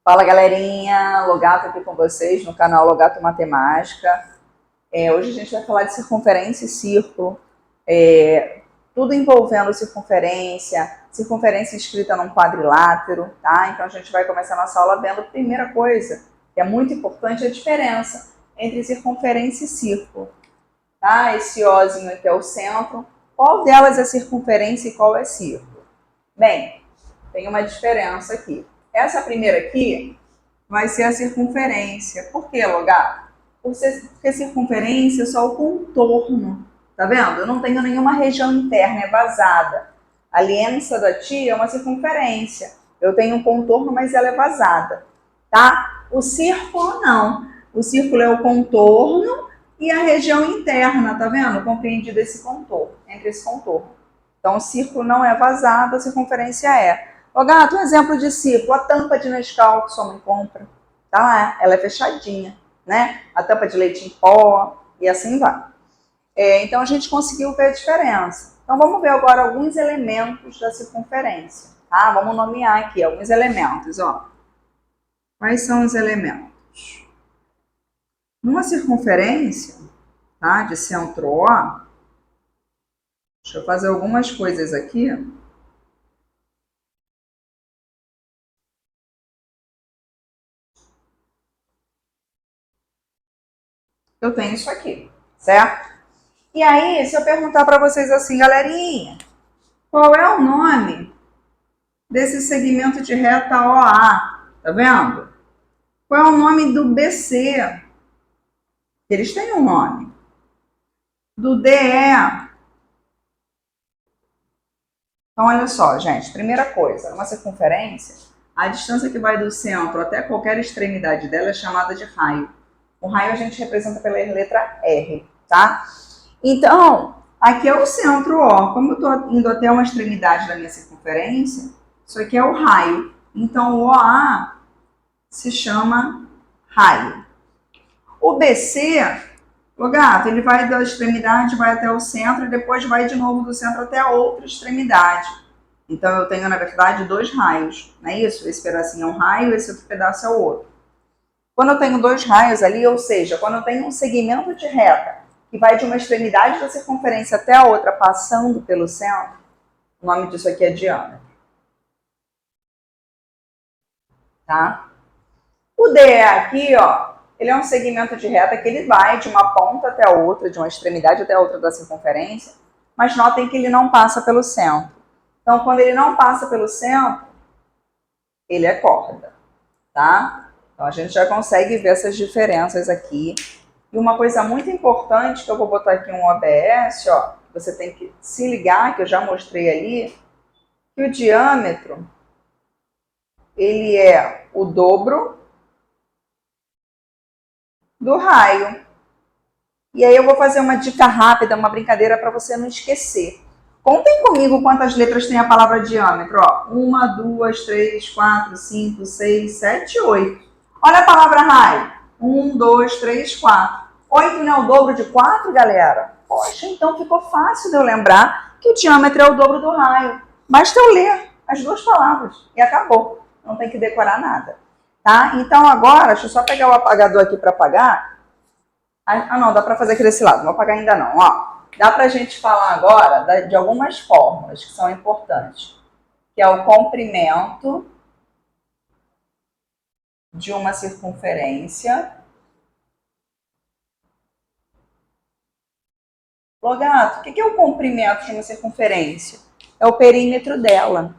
Fala galerinha, Logato aqui com vocês no canal Logato Matemática. Hoje a gente vai falar de circunferência e círculo, tudo envolvendo circunferência escrita num quadrilátero, tá? Então a gente vai começar a nossa aula vendo a primeira coisa, que é muito importante, a diferença entre circunferência e círculo, tá? Esse Ozinho aqui é o centro, qual delas é circunferência e qual é círculo? Bem, tem uma diferença aqui. Essa primeira aqui vai ser a circunferência. Por que, Logato? Porque circunferência é só o contorno. Tá vendo? Eu não tenho nenhuma região interna, é vazada. A aliança da tia é uma circunferência. Eu tenho um contorno, mas ela é vazada. Tá? O círculo não. O círculo é o contorno e a região interna, tá vendo? Compreendido esse contorno, entre esse contorno. Então o círculo não é vazado, a circunferência é. Logato, um exemplo de círculo, a tampa de Nescau que sua mãe compra, tá lá, ela é fechadinha, né? A tampa de leite em pó e assim vai. Então a gente conseguiu ver a diferença. Então vamos ver agora alguns elementos da circunferência, tá? Vamos nomear aqui alguns elementos, ó. Quais são os elementos? Numa circunferência, tá? De centro O, deixa eu fazer algumas coisas aqui. Eu tenho isso aqui, certo? E aí, se eu perguntar para vocês assim, galerinha, qual é o nome desse segmento de reta OA? Tá vendo? Qual é o nome do BC? Eles têm um nome. Do DE. Então, olha só, gente. Primeira coisa, uma circunferência, a distância que vai do centro até qualquer extremidade dela é chamada de raio. O raio a gente representa pela letra R, tá? Então, aqui é o centro O. Como eu estou indo até uma extremidade da minha circunferência, isso aqui é o raio. Então, o OA se chama raio. O BC, Logato, ele vai da extremidade, vai até o centro e depois vai de novo do centro até a outra extremidade. Então, eu tenho, na verdade, dois raios, não é isso? Esse pedacinho é um raio, esse outro pedaço é o outro. Quando eu tenho dois raios ali, ou seja, quando eu tenho um segmento de reta que vai de uma extremidade da circunferência até a outra, passando pelo centro, o nome disso aqui é diâmetro. Tá? O DE aqui, ó, ele é um segmento de reta que ele vai de uma ponta até a outra, de uma extremidade até a outra da circunferência, mas notem que ele não passa pelo centro. Então, quando ele não passa pelo centro, ele é corda, tá? Então, a gente já consegue ver essas diferenças aqui. E uma coisa muito importante, que eu vou botar aqui um OBS, ó, você tem que se ligar, que eu já mostrei ali, que o diâmetro, ele é o dobro do raio. E aí eu vou fazer uma dica rápida, uma brincadeira para você não esquecer. Contem comigo quantas letras tem a palavra diâmetro, ó. 1, 2, 3, 4, 5, 6, 7, 8. Olha a palavra raio. 1, 2, 3, 4. 8 não é o dobro de 4, galera? Poxa, então ficou fácil de eu lembrar que o diâmetro é o dobro do raio. Basta eu ler as duas palavras e acabou. Não tem que decorar nada. Tá? Então agora, deixa eu só pegar o apagador aqui para apagar. Ah, não, dá para fazer aqui desse lado. Não vou apagar ainda não. Ó, dá para a gente falar agora de algumas fórmulas que são importantes. Que é o comprimento de uma circunferência. Logato, o que é o comprimento de uma circunferência? É o perímetro dela.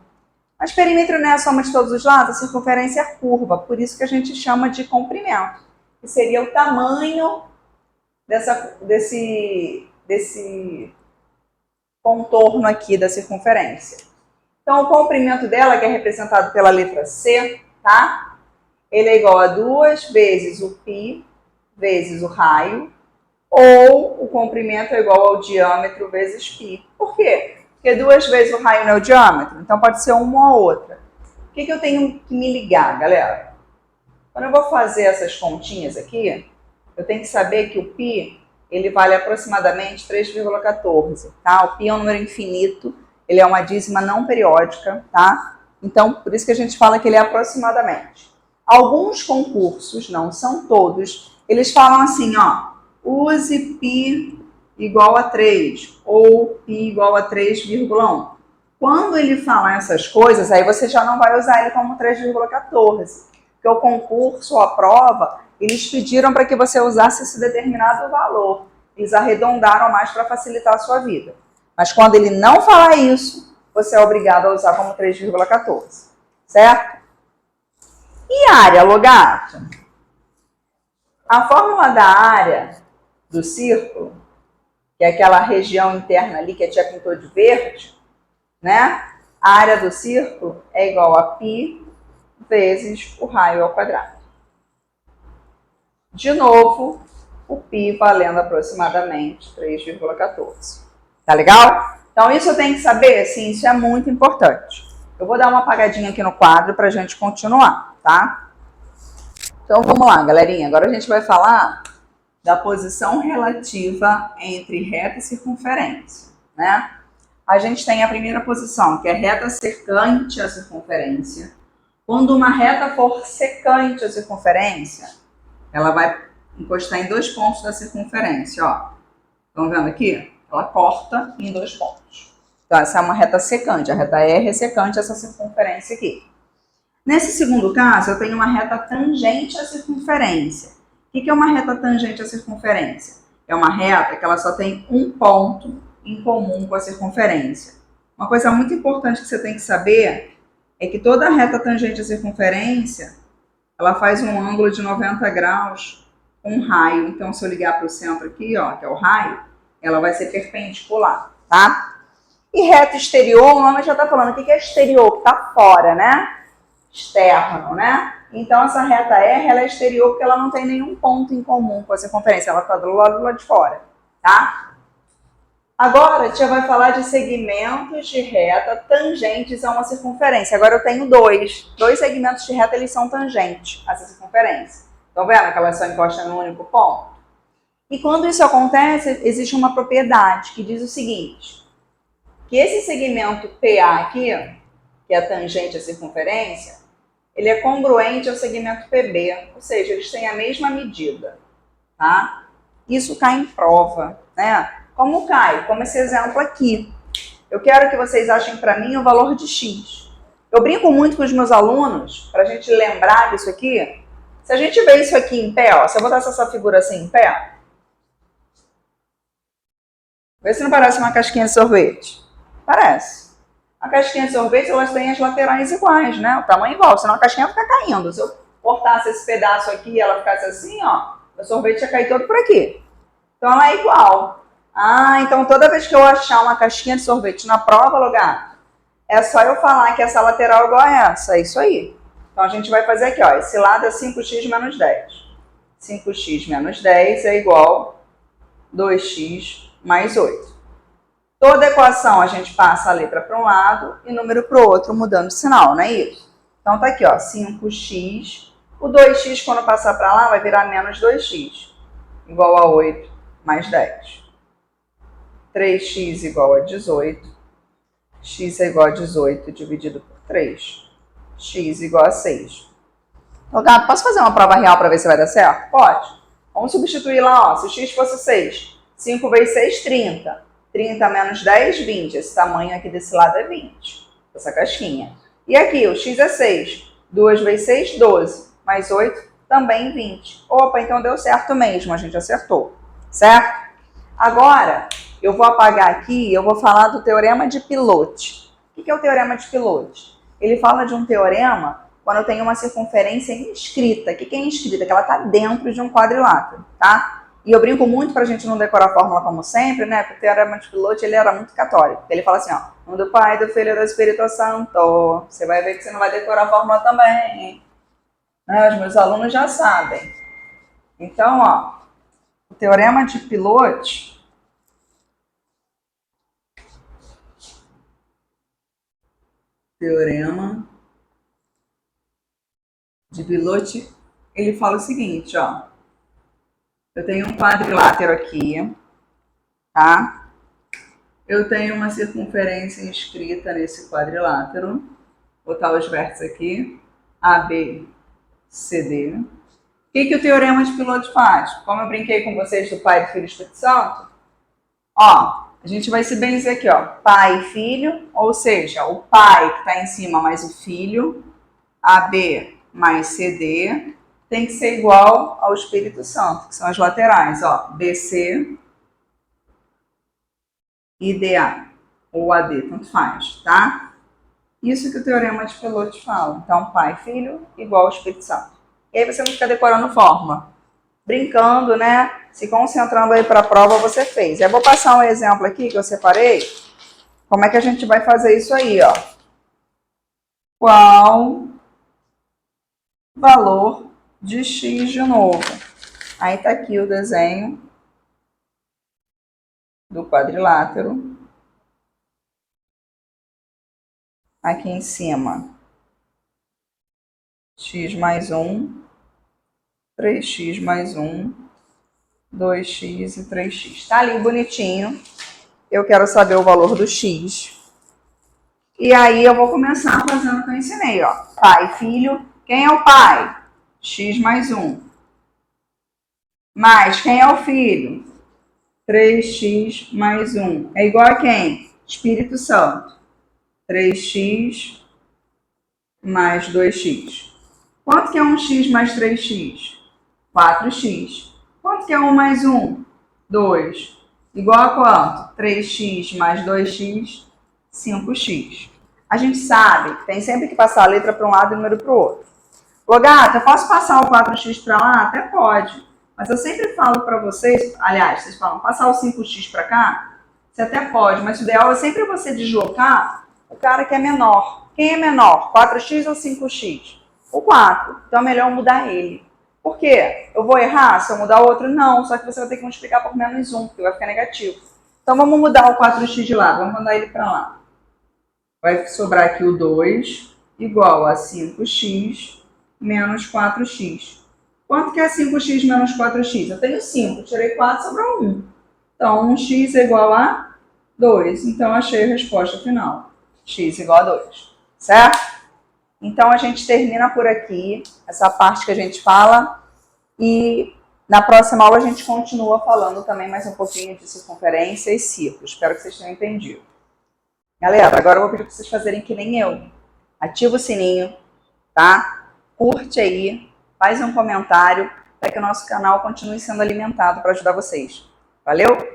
Mas perímetro não é a soma de todos os lados, a circunferência é curva, por isso que a gente chama de comprimento, que seria o tamanho desse contorno aqui da circunferência. Então, o comprimento dela, que é representado pela letra C, tá? Ele é igual a 2 vezes o π vezes o raio, ou o comprimento é igual ao diâmetro vezes π. Por quê? Porque 2 vezes o raio não é o diâmetro, então pode ser uma ou outra. O que eu tenho que me ligar, galera? Quando eu vou fazer essas continhas aqui, eu tenho que saber que o π, ele vale aproximadamente 3,14, tá? O π é um número infinito, ele é uma dízima não periódica, tá? Então, por isso que a gente fala que ele é aproximadamente. Alguns concursos, não são todos, eles falam assim, ó, use π igual a 3 ou π igual a 3,1. Quando ele fala essas coisas, aí você já não vai usar ele como 3,14, porque o concurso ou a prova, eles pediram para que você usasse esse determinado valor. Eles arredondaram mais para facilitar a sua vida. Mas quando ele não falar isso, você é obrigado a usar como 3,14, certo? E área, Logato? A fórmula da área do círculo, que é aquela região interna ali que a tia pintou de verde, né? A área do círculo é igual a π vezes o raio ao quadrado. De novo, o π valendo aproximadamente 3,14. Tá legal? Então isso eu tenho que saber? Sim, isso é muito importante. Eu vou dar uma apagadinha aqui no quadro para a gente continuar, tá? Então vamos lá, galerinha. Agora a gente vai falar da posição relativa entre reta e circunferência, né? A gente tem a primeira posição, que é reta secante à circunferência. Quando uma reta for secante à circunferência, ela vai encostar em 2 pontos da circunferência, ó. Estão vendo aqui? Ela corta em 2 pontos. Então, essa é uma reta secante. A reta R é secante a essa circunferência aqui. Nesse segundo caso, eu tenho uma reta tangente à circunferência. O que é uma reta tangente à circunferência? É uma reta que ela só tem um ponto em comum com a circunferência. Uma coisa muito importante que você tem que saber é que toda reta tangente à circunferência, ela faz um ângulo de 90 graus com um raio. Então, se eu ligar para o centro aqui, ó, que é o raio, ela vai ser perpendicular, tá? E reta exterior, o nome já está falando. O que é exterior? Que está fora, né? Externo, né? Então, essa reta R, ela é exterior porque ela não tem nenhum ponto em comum com a circunferência. Ela está do lado de fora, tá? Agora, a tia vai falar de segmentos de reta tangentes a uma circunferência. Agora eu tenho dois segmentos de reta, eles são tangentes a essa circunferência. Estão vendo que elas só encostam em um único ponto? E quando isso acontece, existe uma propriedade que diz o seguinte, que esse segmento PA aqui, que é tangente à circunferência, ele é congruente ao segmento PB, ou seja, eles têm a mesma medida, tá? Isso cai em prova, né? Como cai? Como esse exemplo aqui. Eu quero que vocês achem para mim o valor de x. Eu brinco muito com os meus alunos, para a gente lembrar disso aqui. Se a gente vê isso aqui em pé, ó, se eu botasse essa figura assim em pé, vê se não parece uma casquinha de sorvete. Parece. A casquinha de sorvete, elas têm as laterais iguais, né? O tamanho igual, senão a casquinha fica caindo. Se eu cortasse esse pedaço aqui e ela ficasse assim, ó, o sorvete ia cair todo por aqui. Então ela é igual. Ah, então toda vez que eu achar uma casquinha de sorvete na prova, lugar, é só eu falar que essa lateral é igual a essa, é isso aí. Então a gente vai fazer aqui, ó, esse lado é 5x menos 10. 5x menos 10 é igual a 2x mais 8. Toda equação a gente passa a letra para um lado e número para o outro, mudando o sinal, não é isso? Então tá aqui, ó, 5x. O 2x, quando passar para lá, vai virar menos 2x, igual a 8 mais 10. 3x igual a 18. X é igual a 18 dividido por 3. X igual a 6. Então, Gato, posso fazer uma prova real para ver se vai dar certo? Pode. Vamos substituir lá, ó. Se o x fosse 6, 5 vezes 6, 30. 30 menos 10, 20. Esse tamanho aqui desse lado é 20. Essa casquinha. E aqui, o x é 6. 2 vezes 6, 12. Mais 8, também 20. Opa, então deu certo mesmo. A gente acertou. Certo? Agora, eu vou apagar aqui e eu vou falar do teorema de Pilote. O que é o teorema de Pilote? Ele fala de um teorema quando eu tenho uma circunferência inscrita. O que é inscrita? Que ela está dentro de um quadrilátero, tá? E eu brinco muito para a gente não decorar a fórmula como sempre, né? Porque o teorema de Pilote, ele era muito católico. Ele fala assim, ó, nome do Pai, do Filho e do Espírito Santo. Você vai ver que você não vai decorar a fórmula também, hein? Os meus alunos já sabem. Então, ó, o teorema de Pilote... Teorema de Pilote, ele fala o seguinte, ó. Eu tenho um quadrilátero aqui, tá? Eu tenho uma circunferência inscrita nesse quadrilátero. Vou botar os vértices aqui. AB, CD. O que o teorema de Pilote faz? Como eu brinquei com vocês do Pai, do Filho e do Espírito Santo, ó, a gente vai se benzer aqui, ó, Pai e Filho, ou seja, o Pai que está em cima mais o Filho, AB mais CD, tem que ser igual ao Espírito Santo, que são as laterais, ó, BC e DA, ou AD, tanto faz, tá? Isso que o teorema de Pilote fala. Então, Pai e Filho igual ao Espírito Santo. E aí você não fica decorando fórmula. Brincando, né? Se concentrando aí para a prova, você fez. Eu vou passar um exemplo aqui que eu separei. Como é que a gente vai fazer isso aí, ó? Qual valor de x de novo? Aí tá aqui o desenho do quadrilátero. Aqui em cima, x mais 1, 3x mais 1, 2x e 3x. Tá ali bonitinho. Eu quero saber o valor do x. E aí eu vou começar fazendo o que eu ensinei, ó. Pai e filho. Quem é o pai? X mais 1. Mais quem é o filho? 3x mais 1. É igual a quem? Espírito Santo. 3x mais 2x. Quanto que é 1x mais 3x? 4x. Quanto que é 1 mais 1? 2. Igual a quanto? 3x mais 2x, 5x. A gente sabe que tem sempre que passar a letra para um lado e o número para o outro. Ô, gata, eu posso passar o 4x para lá? Até pode. Mas eu sempre falo para vocês, aliás, vocês falam, passar o 5x para cá? Você até pode, mas o ideal é sempre você deslocar o cara que é menor. Quem é menor? 4x ou 5x? O 4. Então é melhor mudar ele. Por quê? Eu vou errar se eu mudar o outro? Não, só que você vai ter que multiplicar por menos 1, porque vai ficar negativo. Então vamos mudar o 4x de lado, vamos mandar ele para lá. Vai sobrar aqui o 2 igual a 5x menos 4x. Quanto que é 5x menos 4x? Eu tenho 5, tirei 4, sobrou 1. Então 1x é igual a 2. Então achei a resposta final. X igual a 2. Certo? Então a gente termina por aqui essa parte que a gente fala e na próxima aula a gente continua falando também mais um pouquinho de circunferência e círculo. Espero que vocês tenham entendido. Galera, agora eu vou pedir para vocês fazerem que nem eu. Ativa o sininho, tá? Curte aí, faz um comentário para que o nosso canal continue sendo alimentado para ajudar vocês. Valeu?